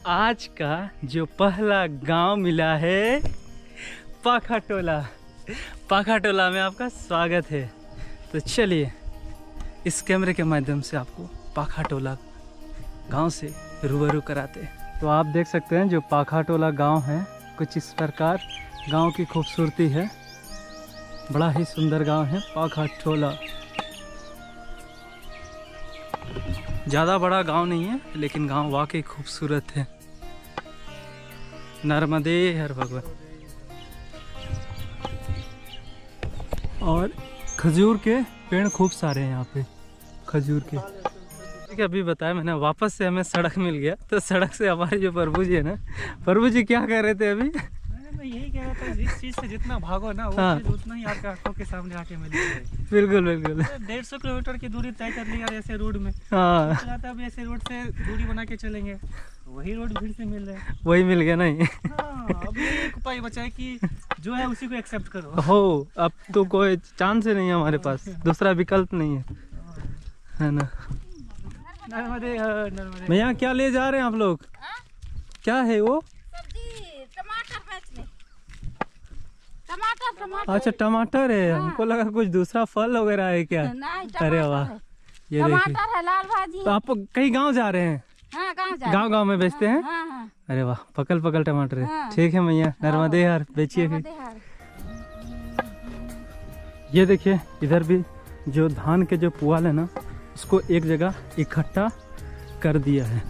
आज का जो पहला गांव मिला है पाखाटोला। पाखाटोला में आपका स्वागत है। तो चलिए इस कैमरे के माध्यम से आपको पाखाटोला गांव से रूबरू कराते हैं। तो आप देख सकते हैं जो पाखाटोला गांव है कुछ इस प्रकार गांव की खूबसूरती है। बड़ा ही सुंदर गांव है पाखाटोला। ज़्यादा बड़ा गांव नहीं है लेकिन गांव वाकई खूबसूरत है। नर्मदे हर भगवान। और खजूर के पेड़ खूब सारे हैं यहाँ पे, खजूर के। ठीक है, अभी बताया मैंने, वापस से हमें सड़क मिल गया। तो सड़क से हमारे जो प्रभु जी है ना, प्रभु जी क्या कर रहे थे अभी? मैं यही कह रहा था, जिस चीज से जितना भागो ना वो चीज उतना ही आपके आंखों के सामने आके मिलेगी। बिल्कुल बिल्कुल। 150 किलोमीटर की दूरी तय कर ली यार ऐसे रोड में। हाँ, अब ऐसे रोड से दूरी बना के चलेंगे, वही रोड भीड़ से मिल रहे हैं। वही मिल गया नहीं। हाँ, अब ये एक उपाय बचा है कि जो है उसी को एक्सेप्ट करो। हो, अब तो कोई चांस ही नहीं है हमारे पास, दूसरा विकल्प नहीं है ना। नर्मदे नर्मदे। भैया क्या ले जा रहे हैं आप लोग? क्या है वो? टमाटर बेचने। टमाटर। अच्छा टमाटर है। हमको लगा कुछ दूसरा फल वगैरह है क्या? नहीं, अरे वाह, ये देखिए। टमाटर है, लाल भाजी। तो आप कहीं गांव जा रहे हैं? हाँ, गांव गांव में बेचते हैं? हाँ। अरे वाह, पकल पकल टमाटर है। हाँ। ठीक है भैया, नर्मदे यार, बेचिए फिर। ये देखिए इधर भी जो धान के जो पुआल है ना, उसको एक जगह इकट्ठा कर दिया है।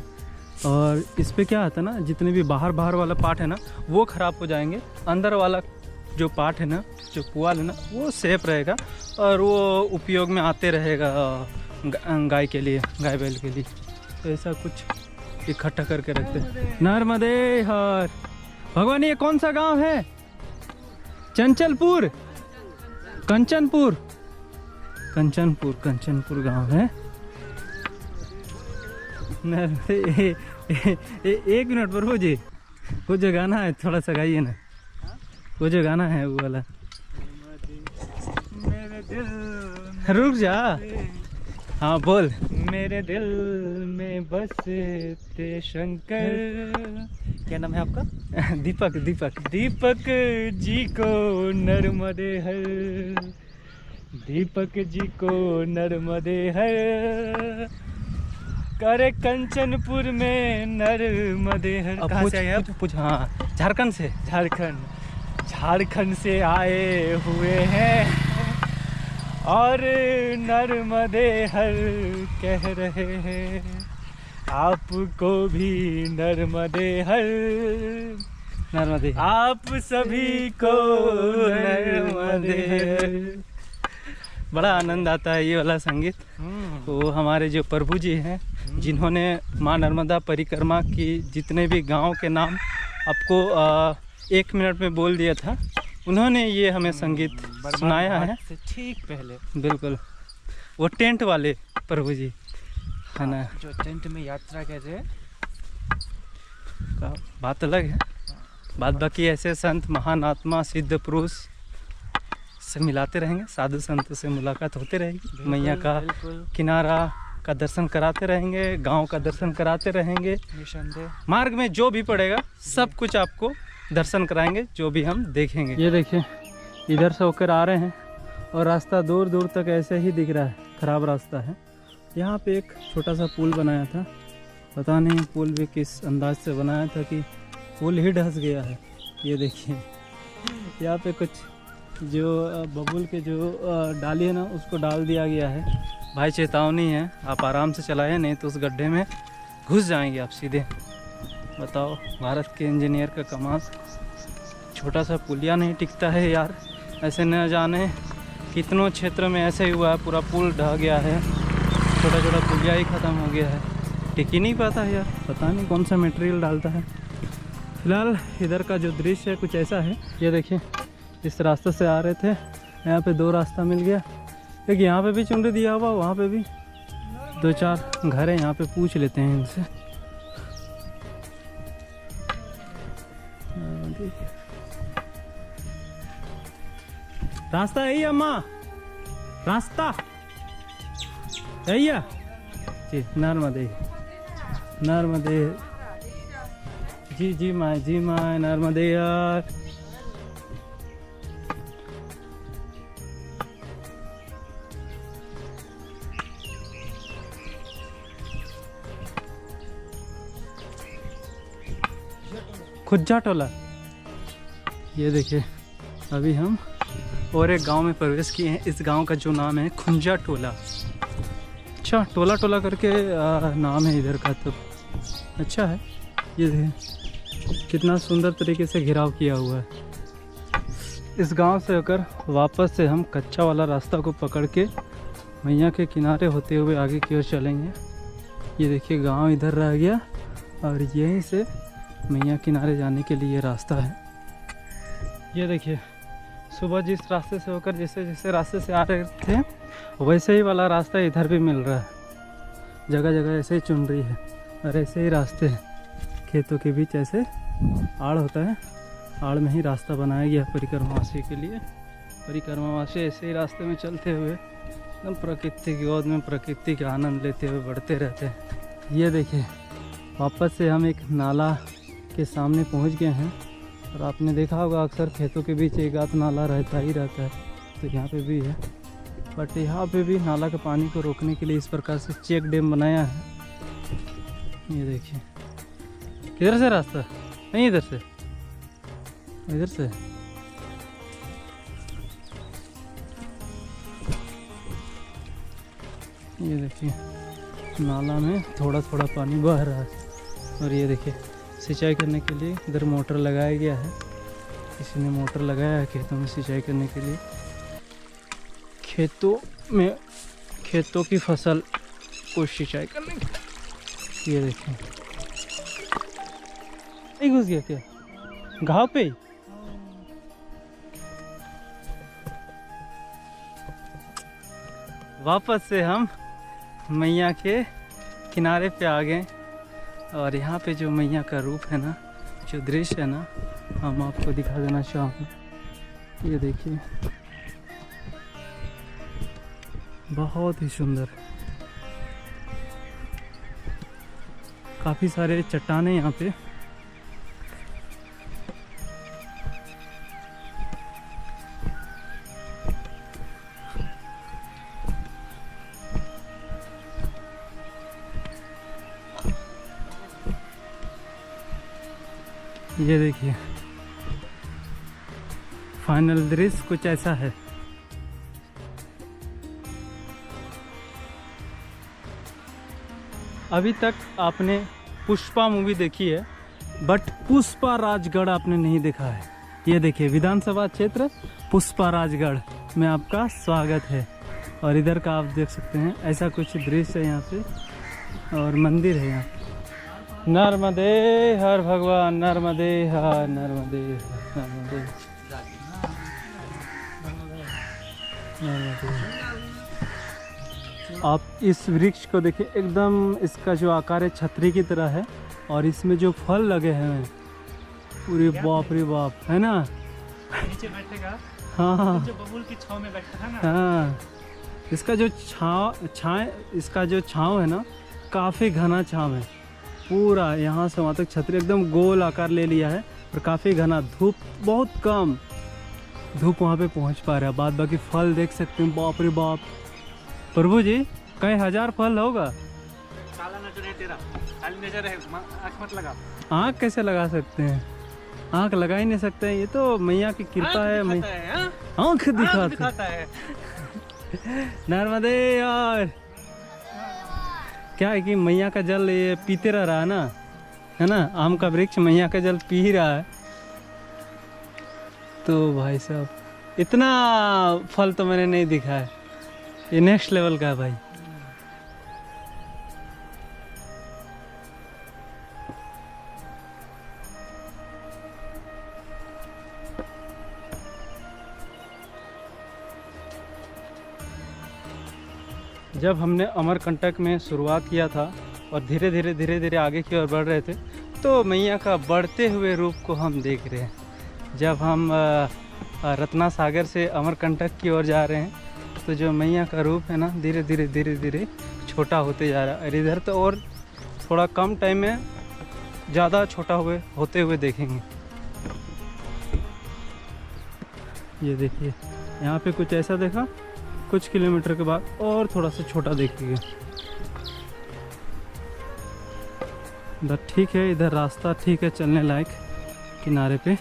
और इस पे क्या आता है ना, जितने भी बाहर वाला पार्ट है ना वो ख़राब हो जाएंगे। अंदर वाला जो पार्ट है ना, जो पुआल है ना, वो सेफ रहेगा और वो उपयोग में आते रहेगा गाय के लिए, गाय बैल के लिए। तो ऐसा कुछ इकट्ठा करके रखते हैं। नर्मदे हर भगवान। ये कौन सा गांव है? चंचलपुर, कंचनपुर, कंचनपुर गांव है। एक मिनट प्रभु जी, वो जो गाना है थोड़ा सा गाइए ना, वो जो गाना है वो वाला। मेरे दिल रुक जा। हाँ बोल। मेरे दिल में बसते शंकर। क्या नाम है आपका? दीपक। दीपक जी को नर्मदे हर, दीपक जी को नर्मदे हर, करे कंचनपुर में नर्मदे हर। कहाँ से आए आप? कुछ हाँ, झारखंड से। झारखंड से आए हुए हैं और नर्मदे हर कह रहे हैं, आपको भी नर्मदे हर, नर्मदे। आप सभी को नर्मदे हर। बड़ा आनंद आता है ये वाला संगीत। तो हमारे जो प्रभु जी हैं, जिन्होंने माँ नर्मदा परिक्रमा की जितने भी गांव के नाम आपको 1 मिनट में बोल दिया था, उन्होंने ये हमें संगीत सुनाया है। ठीक पहले बिल्कुल, वो टेंट वाले प्रभु जी है ना, जो टेंट में यात्रा कर रहे हैं। का बात अलग है। बात बाकी ऐसे संत महान आत्मा सिद्ध पुरुष से मिलाते रहेंगे, साधु संतों से मुलाकात होते रहेगी, मैया का किनारा का दर्शन कराते रहेंगे, गांव का दर्शन कराते रहेंगे। निसंदेह मार्ग में जो भी पड़ेगा सब कुछ आपको दर्शन कराएंगे, जो भी हम देखेंगे। ये देखिए इधर से होकर आ रहे हैं और रास्ता दूर दूर तक ऐसे ही दिख रहा है, खराब रास्ता है। यहाँ पे एक छोटा सा पुल बनाया था, पता नहीं पुल भी किस अंदाज से बनाया था कि पुल ही धंस गया है। ये देखिए यहाँ पे कुछ जो बबुल के जो डाली है ना, उसको डाल दिया गया है। भाई चेतावनी है, आप आराम से चलाएं, नहीं तो उस गड्ढे में घुस जाएंगे आप सीधे। बताओ, भारत के इंजीनियर का कमाल। छोटा सा पुलिया नहीं टिकता है यार। ऐसे न जाने कितनों क्षेत्र में ऐसे ही हुआ है, पूरा पुल ढह गया है, छोटा छोटा पुलिया ही ख़त्म हो गया है, टिक ही नहीं पाता है यार। पता नहीं कौन सा मटेरियल डालता है। फिलहाल इधर का जो दृश्य है कुछ ऐसा है। ये देखिए इस रास्ते से आ रहे थे, यहाँ पे 2 रास्ता मिल गया। एक यहाँ पे भी चुनरी दिया हुआ, वहाँ पे भी 2-4 घर है, यहाँ पे पूछ लेते हैं इनसे। रास्ता यही है अम्मा? रास्ता यही है जी? नर्मदे जी माँ नर्मदे यार। खुज्जा टोला, ये देखिए अभी हम और एक गांव में प्रवेश किए हैं। इस गांव का जो नाम है खुंजा टोला। अच्छा, टोला टोला करके नाम है इधर का, तो अच्छा है। ये देखिए कितना सुंदर तरीके से घिराव किया हुआ है। इस गांव से होकर वापस से हम कच्चा वाला रास्ता को पकड़ के मैया के किनारे होते हुए आगे की ओर चलेंगे। ये देखिए गांव इधर रह गया और यहीं से मैया किनारे जाने के लिए रास्ता है। ये देखिए सुबह जिस रास्ते से होकर जैसे जैसे रास्ते से आ रहे थे वैसे ही वाला रास्ता इधर भी मिल रहा है। जगह जगह ऐसे ही चुनरी है और ऐसे ही रास्ते हैं। खेतों के बीच ऐसे आड़ होता है, आड़ में ही रास्ता बनाया गया परिक्रमावासी के लिए। परिक्रमावासी ऐसे ही रास्ते में चलते हुए एकदम प्रकृति की गोद में प्रकृति का आनंद लेते हुए बढ़ते रहते हैं। ये देखिए वापस से हम एक नाला के सामने पहुंच गए हैं। और आपने देखा होगा अक्सर खेतों के बीच एक आध नाला रहता ही रहता है, तो यहाँ पे भी है। बट यहाँ पे भी नाला के पानी को रोकने के लिए इस प्रकार से चेक डैम बनाया है। ये देखिए किधर से रास्ता, नहीं इधर से, इधर से। ये देखिए नाला में थोड़ा थोड़ा पानी बह रहा है। और ये देखिए सिंचाई करने के लिए इधर मोटर लगाया गया है। किसी ने मोटर लगाया है खेतों में सिंचाई करने के लिए। खेतों की फसल को सिंचाई करने के लिए। ये देखिए नहीं घुस गया क्या घाव पे ही? वापस से हम मैया के किनारे पे आ गए और यहाँ पे जो मैया का रूप है ना, जो दृश्य है ना, हम आपको दिखा देना चाहूँगा। ये देखिए बहुत ही सुंदर, काफ़ी सारे चट्टानें यहाँ पे। ये देखिए फाइनल दृश्य कुछ ऐसा है। अभी तक आपने पुष्पा मूवी देखी है, बट पुष्पा राजगढ़ आपने नहीं देखा है। ये देखिए विधानसभा क्षेत्र पुष्पा राजगढ़ में आपका स्वागत है। और इधर का आप देख सकते हैं ऐसा कुछ दृश्य है यहाँ पे, और मंदिर है यहाँ। नर्मदे हर भगवान, नर्मदे हर, नर्मदे हर, नर्मदे नर्मदे। आप इस वृक्ष को देखिए, एकदम इसका जो आकार है छतरी की तरह है। और इसमें जो फल लगे हैं पूरे बाप रे बाप, है ना। नीचे बैठेगा, हाँ जो बबूल की छांव में बैठता है ना। हाँ, इसका जो इसका जो छांव है ना, काफ़ी घना छांव है। पूरा यहाँ से वहाँ तक छतरी एकदम गोल आकार ले लिया है और काफ़ी घना। धूप बहुत कम धूप वहाँ पे पहुँच पा रहा है। बाद बाकी फल देख सकते हैं, बाप रे बाप प्रभु जी, कई हजार फल होगा। काला नजर है तेरा, काली नजर है, आँख मत लगा। आँख कैसे लगा सकते हैं? आँख लगा ही नहीं सकते हैं। ये तो मैया की कृपा है। आँख दिखाता है। नर्मदे यार, क्या है कि मैया का जल ये पीते रह रहा है ना, है ना। आम का वृक्ष मैया का जल पी ही रहा है। तो भाई साहब इतना फल तो मैंने नहीं देखा है। ये नेक्स्ट लेवल का है भाई। जब हमने अमरकंटक में शुरुआत किया था और धीरे धीरे आगे की ओर बढ़ रहे थे, तो मैया का बढ़ते हुए रूप को हम देख रहे हैं। जब हम रत्ना सागर से अमरकंटक की ओर जा रहे हैं, तो जो मैया का रूप है ना, धीरे धीरे छोटा होते जा रहा है। और इधर तो और थोड़ा कम टाइम में ज़्यादा छोटा होते हुए देखेंगे। ये देखिए यहाँ पे कुछ ऐसा देखा, कुछ किलोमीटर के बाद और थोड़ा सा छोटा देखिए। इधर ठीक है, इधर रास्ता ठीक है चलने लायक किनारे पे।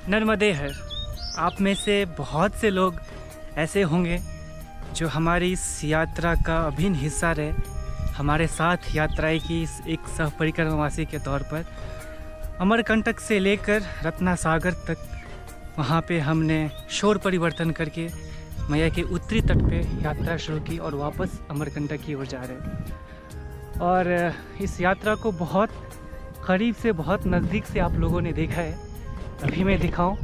नर्मदे हर। आप में से बहुत से लोग ऐसे होंगे जो हमारी इस यात्रा का अभिन्न हिस्सा रहे, हमारे साथ यात्राएं की एक सह परिक्रमावासी के तौर पर। अमरकंटक से लेकर रत्ना सागर तक वहाँ पे हमने शोर परिवर्तन करके मैया के उत्तरी तट पे यात्रा शुरू की और वापस अमरकंटक की ओर जा रहे हैं। और इस यात्रा को बहुत करीब से, बहुत नज़दीक से आप लोगों ने देखा है। अभी मैं दिखाऊं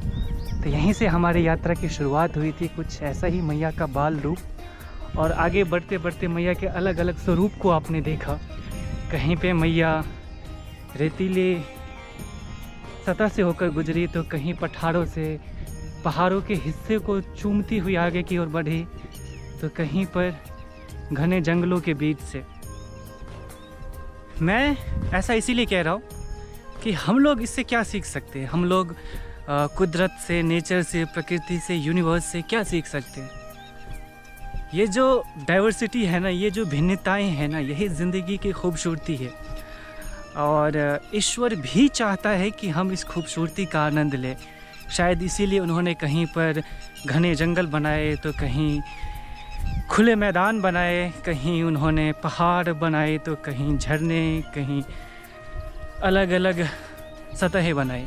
तो यहीं से हमारी यात्रा की शुरुआत हुई थी, कुछ ऐसा ही मैया का बाल रूप। और आगे बढ़ते बढ़ते मैया के अलग अलग स्वरूप को आपने देखा। कहीं पे मैया रेतीले सतह से होकर गुजरी, तो कहीं पहाड़ों के हिस्से को चूमती हुई आगे की ओर बढ़ी, तो कहीं पर घने जंगलों के बीच से। मैं ऐसा इसीलिए कह रहा हूँ कि हम लोग इससे क्या सीख सकते हैं। हम लोग कुदरत से, नेचर से, प्रकृति से, यूनिवर्स से क्या सीख सकते हैं। ये जो डाइवर्सिटी है ना, ये जो भिन्नताएं हैं ना, यही ज़िंदगी की खूबसूरती है। और ईश्वर भी चाहता है कि हम इस खूबसूरती का आनंद लें। शायद इसीलिए उन्होंने कहीं पर घने जंगल बनाए, तो कहीं खुले मैदान बनाए, कहीं उन्होंने पहाड़ बनाए, तो कहीं झरने, कहीं अलग अलग सतहें बनाई।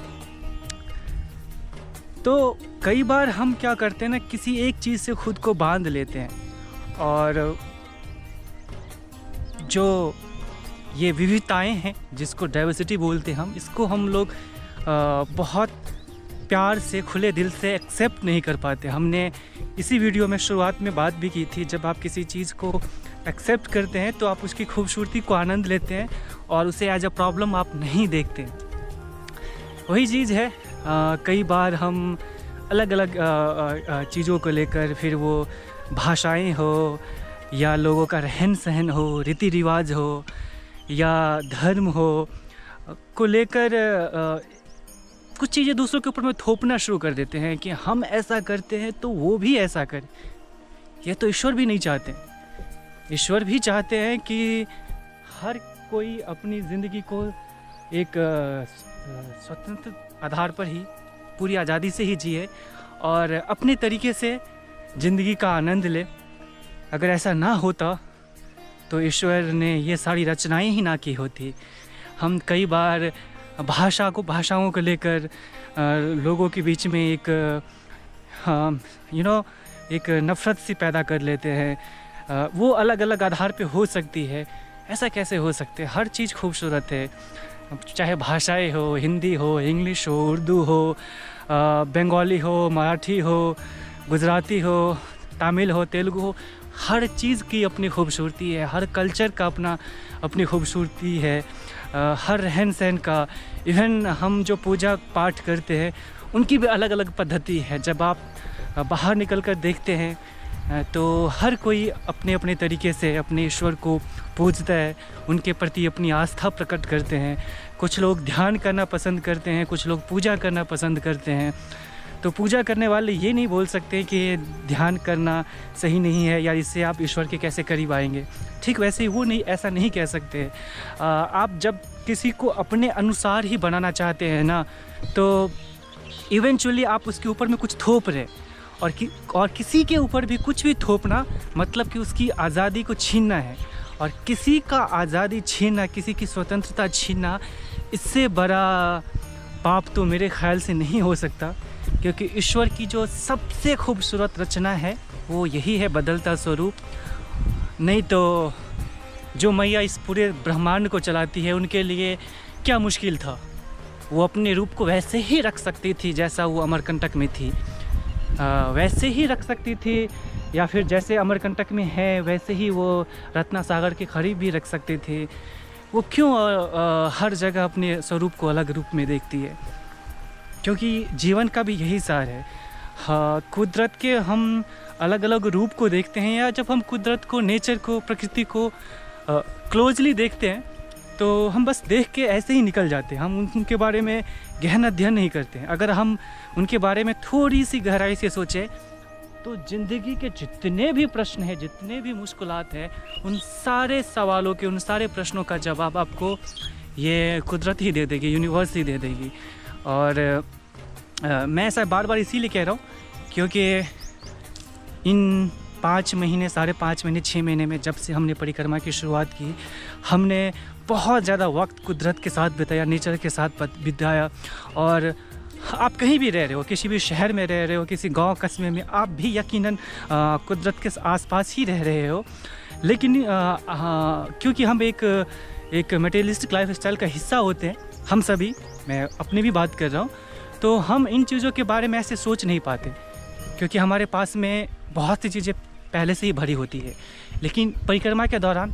तो कई बार हम क्या करते हैं ना, किसी एक चीज़ से खुद को बांध लेते हैं। और जो ये विविधताएं हैं, जिसको डाइवर्सिटी बोलते हैं हम, इसको हम लोग बहुत प्यार से, खुले दिल से एक्सेप्ट नहीं कर पाते। हमने इसी वीडियो में शुरुआत में बात भी की थी, जब आप किसी चीज़ को एक्सेप्ट करते हैं तो आप उसकी खूबसूरती को आनंद लेते हैं और उसे एज अ प्रॉब्लम आप नहीं देखते हैं। वही चीज़ है, कई बार हम अलग अलग चीज़ों को लेकर, फिर वो भाषाएं हो या लोगों का रहन सहन हो, रीति रिवाज हो या धर्म हो, को लेकर कुछ चीज़ें दूसरों के ऊपर में थोपना शुरू कर देते हैं कि हम ऐसा करते हैं तो वो भी ऐसा करें। ये तो ईश्वर भी नहीं चाहते। ईश्वर भी चाहते हैं कि हर कोई अपनी ज़िंदगी को एक स्वतंत्र आधार पर ही, पूरी आज़ादी से ही जिए और अपने तरीके से ज़िंदगी का आनंद ले। अगर ऐसा ना होता तो ईश्वर ने ये सारी रचनाएं ही ना की होती। हम कई बार भाषाओं को लेकर लोगों के बीच में एक एक नफ़रत सी पैदा कर लेते हैं। वो अलग अलग आधार पे हो सकती है। ऐसा कैसे हो सकते हैं? हर चीज़ खूबसूरत है, चाहे भाषाएं हो, हिंदी हो, इंग्लिश हो, उर्दू हो, बंगाली हो, मराठी हो, गुजराती हो, तमिल हो, तेलुगु हो। हर चीज़ की अपनी खूबसूरती है, हर कल्चर का अपनी खूबसूरती है, हर रहन सहन का। इवन हम जो पूजा पाठ करते हैं उनकी भी अलग अलग पद्धति है। जब आप बाहर निकल कर देखते हैं तो हर कोई अपने अपने तरीके से अपने ईश्वर को पूजता है, उनके प्रति अपनी आस्था प्रकट करते हैं। कुछ लोग ध्यान करना पसंद करते हैं, कुछ लोग पूजा करना पसंद करते हैं। तो पूजा करने वाले ये नहीं बोल सकते कि ध्यान करना सही नहीं है या इससे आप ईश्वर के कैसे करीब आएंगे। ठीक वैसे ही वो नहीं, ऐसा नहीं कह सकते। आप जब किसी को अपने अनुसार ही बनाना चाहते हैं ना, तो इवेंचुअली आप उसके ऊपर में कुछ थोप रहे, और किसी के ऊपर भी कुछ भी थोपना मतलब कि उसकी आज़ादी को छीनना है। और किसी का आज़ादी छीनना, किसी की स्वतंत्रता छीनना, इससे बड़ा पाप तो मेरे ख्याल से नहीं हो सकता। क्योंकि ईश्वर की जो सबसे खूबसूरत रचना है वो यही है, बदलता स्वरूप। नहीं तो जो मैया इस पूरे ब्रह्मांड को चलाती है, उनके लिए क्या मुश्किल था। वो अपने रूप को वैसे ही रख सकती थी जैसा वो अमरकंटक में थी, वैसे ही रख सकती थी, या फिर जैसे अमरकंटक में है वैसे ही वो रत्ना सागर के करीब भी रख सकते थे। वो क्यों हर जगह अपने स्वरूप को अलग रूप में देखती है? क्योंकि जीवन का भी यही सार है। हाँ, कुदरत के हम अलग अलग रूप को देखते हैं, या जब हम कुदरत को, नेचर को, प्रकृति को क्लोजली देखते हैं तो हम बस देख के ऐसे ही निकल जाते हैं। हम उनके बारे में गहन अध्ययन नहीं करते हैं। अगर हम उनके बारे में थोड़ी सी गहराई से सोचें तो ज़िंदगी के जितने भी प्रश्न हैं, जितने भी मुश्किलात हैं, उन सारे सवालों के, उन सारे प्रश्नों का जवाब आपको ये कुदरत ही दे देगी, यूनिवर्स ही दे देगी। और मैं ऐसा बार बार इसीलिए कह रहा हूँ क्योंकि इन 5 महीने, 5.5 महीने, 6 महीने में जब से हमने परिक्रमा की शुरुआत की, हमने बहुत ज़्यादा वक्त कुदरत के साथ बिताया, नेचर के साथ बिताया। और आप कहीं भी रह रहे हो, किसी भी शहर में रह रहे हो, किसी गांव कस्बे में, आप भी यकीनन कुदरत के आसपास ही रह रहे हो। लेकिन क्योंकि हम एक मटेरियलिस्टिक लाइफ स्टाइल का हिस्सा होते हैं, हम सभी, मैं अपनी भी बात कर रहा हूँ, तो हम इन चीज़ों के बारे में ऐसे सोच नहीं पाते क्योंकि हमारे पास में बहुत सी चीज़ें पहले से ही भरी होती है। लेकिन परिक्रमा के दौरान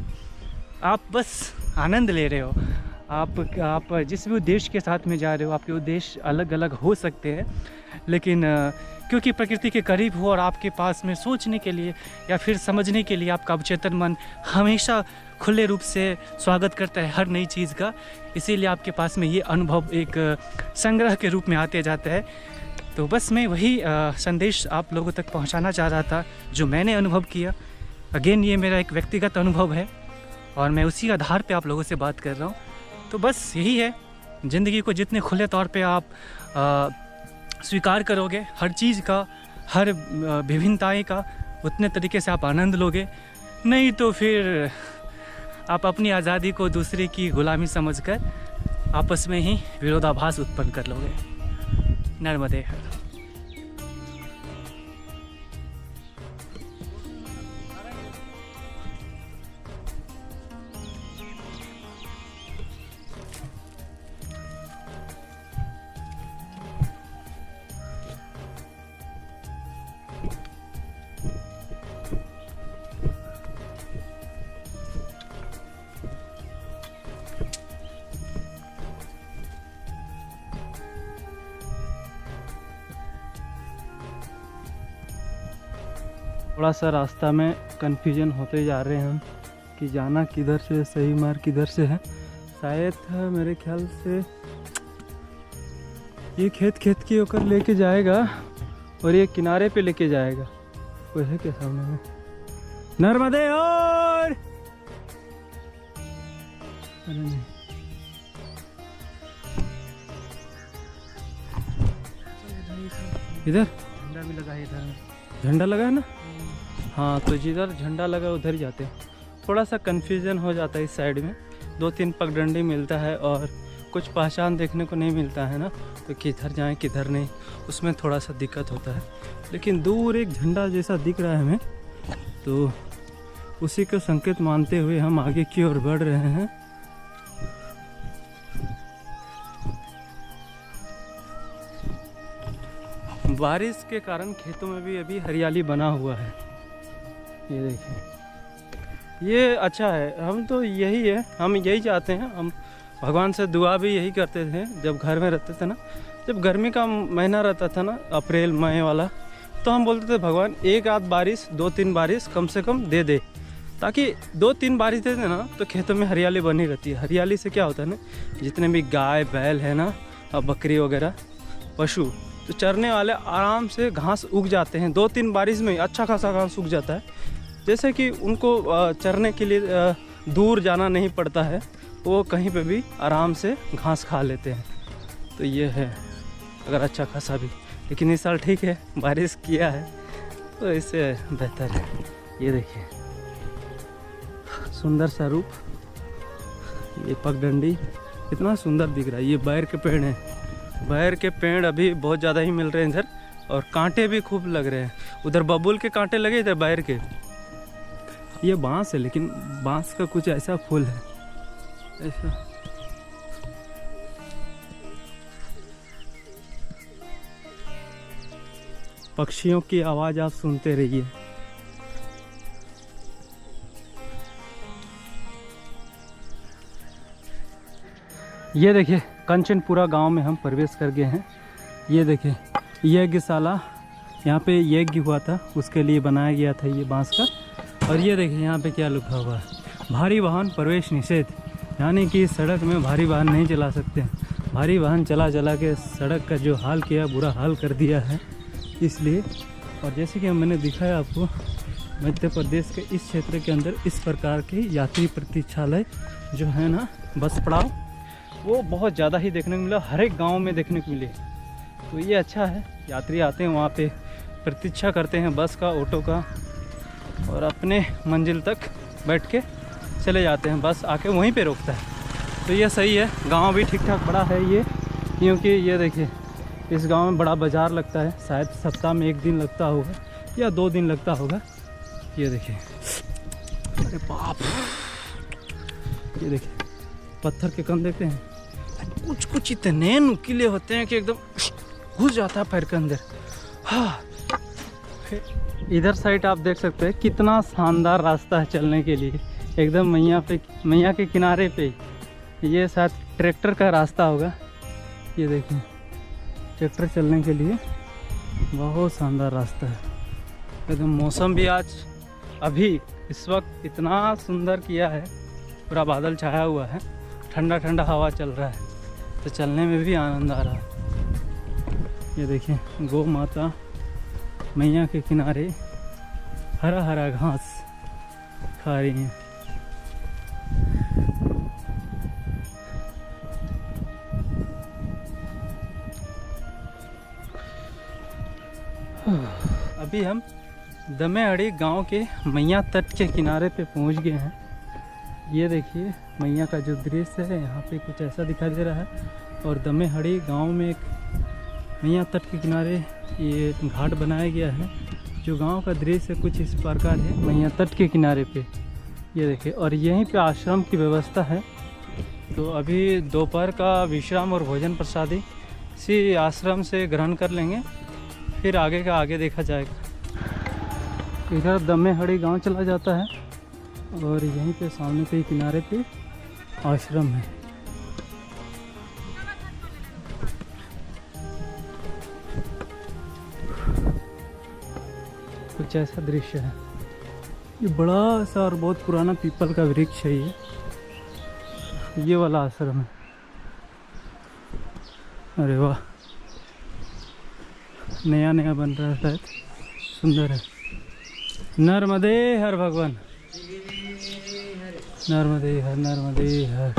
आप बस आनंद ले रहे हो। आप जिस भी उद्देश्य के साथ में जा रहे हो, आपके उद्देश्य अलग अलग हो सकते हैं, लेकिन क्योंकि प्रकृति के करीब हो और आपके पास में सोचने के लिए या फिर समझने के लिए आपका अवचेतन मन हमेशा खुले रूप से स्वागत करता है हर नई चीज़ का, इसीलिए आपके पास में ये अनुभव एक संग्रह के रूप में आते जाता है। तो बस मैं वही संदेश आप लोगों तक पहुंचाना चाह रहा था जो मैंने अनुभव किया। अगेन ये मेरा एक व्यक्तिगत अनुभव है और मैं उसी आधार पे आप लोगों से बात कर रहा हूँ। तो बस यही है, ज़िंदगी को जितने खुले तौर पे आप स्वीकार करोगे, हर चीज़ का, हर विभिन्नताएं का, उतने तरीके से आप आनंद लोगे। नहीं तो फिर आप अपनी आज़ादी को दूसरे की गुलामी समझकर आपस में ही विरोधाभास उत्पन्न कर लोगे। नर्मदे हर। थोड़ा सा रास्ता में कन्फ्यूजन होते जा रहे हैं हम कि जाना किधर से, सही मार्ग किधर से है। शायद मेरे ख्याल से ये खेत के होकर लेके जाएगा और ये किनारे पे लेके जाएगा। कोई है क्या सामने में? नर्मदे और अरे नहीं, इधर झंडा भी लगा है, इधर झंडा लगा है ना। हाँ, तो जिधर झंडा लगा उधर ही जाते हैं। थोड़ा सा कन्फ्यूजन हो जाता है इस साइड में, 2-3 पगडंडी मिलता है और कुछ पहचान देखने को नहीं मिलता है ना, तो किधर जाएं किधर नहीं, उसमें थोड़ा सा दिक्कत होता है। लेकिन दूर एक झंडा जैसा दिख रहा है हमें, तो उसी को संकेत मानते हुए हम आगे की ओर बढ़ रहे हैं। बारिश के कारण खेतों में भी अभी हरियाली बना हुआ है। ये देखिए, ये अच्छा है। हम तो यही है, हम यही चाहते हैं। हम भगवान से दुआ भी यही करते थे जब घर में रहते थे ना। जब गर्मी का महीना रहता था ना, अप्रैल मई वाला, तो हम बोलते थे भगवान एक आध बारिश, 2-3 बारिश कम से कम दे दे, ताकि 2-3 बारिश दे दे ना तो खेतों में हरियाली बनी रहती है। हरियाली से क्या होता है ना, जितने भी गाय बैल है ना, बकरी वगैरह, पशु, तो चरने वाले आराम से घास उग जाते हैं, 2-3 बारिश में अच्छा खासा घास उग जाता है। जैसे कि उनको चरने के लिए दूर जाना नहीं पड़ता है, वो कहीं पे भी आराम से घास खा लेते हैं। तो ये है अगर अच्छा खासा भी, लेकिन इस साल ठीक है, बारिश किया है तो इससे बेहतर है। ये देखिए सुंदर सा रूप, ये पगडंडी कितना सुंदर दिख रहा है। ये बैर के पेड़ हैं, बैर के पेड़ अभी बहुत ज़्यादा ही मिल रहे हैं इधर, और कांटे भी खूब लग रहे हैं। उधर बबूल के कांटे लगे, इधर बैर के। ये बांस है, लेकिन बांस का कुछ ऐसा फूल है ऐसा। पक्षियों की आवाज़ आप सुनते रहिए। ये देखिए कंचनपुरा गांव में हम प्रवेश कर गए हैं। ये देखिए यज्ञशाला, यहाँ पे यज्ञ हुआ था, उसके लिए बनाया गया था ये बांस का। और ये देखिए यहाँ पे क्या लिखा हुआ है, भारी वाहन प्रवेश निषेध, यानी कि सड़क में भारी वाहन नहीं चला सकते। भारी वाहन चला चला के सड़क का जो हाल किया, बुरा हाल कर दिया है इसलिए। और जैसे कि मैंने दिखाया आपको, मध्य प्रदेश के इस क्षेत्र के अंदर इस प्रकार के यात्री प्रतीक्षालय जो है ना, बस पड़ाव, वो बहुत ज़्यादा ही देखने को मिला, हर एक गाँव में देखने को मिले। तो ये अच्छा है, यात्री आते हैं वहाँ पे प्रतीक्षा करते हैं बस का, ऑटो का, और अपने मंजिल तक बैठ के चले जाते हैं। बस आके वहीं पे रोकता है। तो ये सही है, गांव भी ठीक ठाक बड़ा है ये, क्योंकि ये देखिए इस गांव में बड़ा बाज़ार लगता है, शायद सप्ताह में 1 दिन लगता होगा या 2 दिन लगता होगा। ये देखिए, अरे बाप, ये देखिए पत्थर के कण देखते हैं, कुछ कुछ इतने नुकीले होते हैं कि एकदम घुस जाता है पैर के अंदर। हाँ, इधर साइड आप देख सकते हैं कितना शानदार रास्ता है चलने के लिए, एकदम मैया के किनारे पे। ये शायद ट्रैक्टर का रास्ता होगा। ये देखिए ट्रैक्टर चलने के लिए बहुत शानदार रास्ता है एकदम। मौसम भी आज अभी इस वक्त इतना सुंदर किया है, पूरा बादल छाया हुआ है, ठंडा ठंडा हवा चल रहा है, तो चलने में भी आनंद आ रहा है। ये देखिए गौ माता मैया के किनारे हरा हरा घास खा रही हैं। अभी हम दमेहड़ी गांव के मैया तट के किनारे पे पहुंच गए हैं। ये देखिए मैया का जो दृश्य है यहाँ पे कुछ ऐसा दिखाई दे रहा है। और दमेहड़ी गांव में एक मैया तट के किनारे ये घाट बनाया गया है। जो गांव का दृश्य कुछ इस प्रकार है मैया तट के किनारे पे। ये देखिए, और यहीं पे आश्रम की व्यवस्था है। तो अभी दोपहर का विश्राम और भोजन प्रसादी इसी आश्रम से ग्रहण कर लेंगे, फिर आगे का आगे देखा जाएगा। इधर दमेहड़ी गांव चला जाता है और यहीं पे सामने पे किनारे पे आश्रम है। कुछ ऐसा दृश्य है। ये बड़ा सा और बहुत पुराना पीपल का वृक्ष है ये वाला आश्रम है। अरे वाह, नया नया बन रहा है शायद, सुंदर है। नर्मदे हर भगवान, नर्मदे हर, नर्मदे हर।